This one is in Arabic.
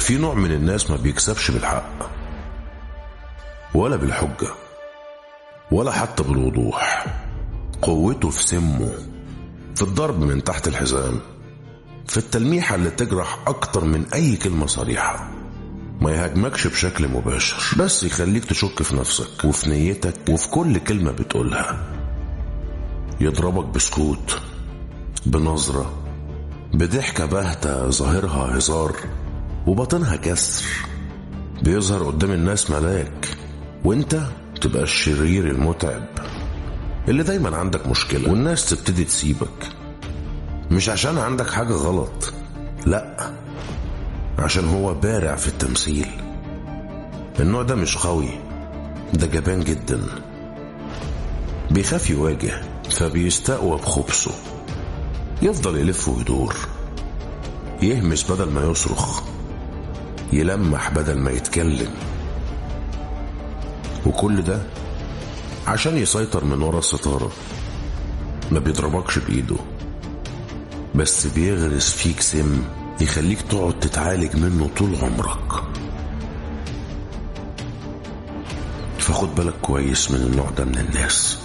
في نوع من الناس ما بيكسبش بالحق ولا بالحجة ولا حتى بالوضوح. قوته في سمه، في الضرب من تحت الحزام، في التلميحة اللي تجرح أكتر من أي كلمة صريحة. ما يهاجمكش بشكل مباشر، بس يخليك تشك في نفسك وفي نيتك وفي كل كلمة بتقولها. يضربك بسكوت، بنظرة، بضحكة باهتة ظاهرها هزار وباطنها كسر. بيظهر قدام الناس ملاك، وانت تبقى الشرير المتعب اللي دايما عندك مشكلة، والناس تبتدي تسيبك مش عشان عندك حاجة غلط، لأ، عشان هو بارع في التمثيل. النوع ده مش قوي، ده جبان جدا، بيخاف يواجه فبيستقوى بخبثه. يفضل يلف ويدور، يهمس بدل ما يصرخ، يلمح بدل ما يتكلم، وكل ده عشان يسيطر من ورا الستارة. ما بيضربكش بإيده، بس بيغرس فيك سم يخليك تقعد تتعالج منه طول عمرك. فخد بالك كويس من النوع ده من الناس.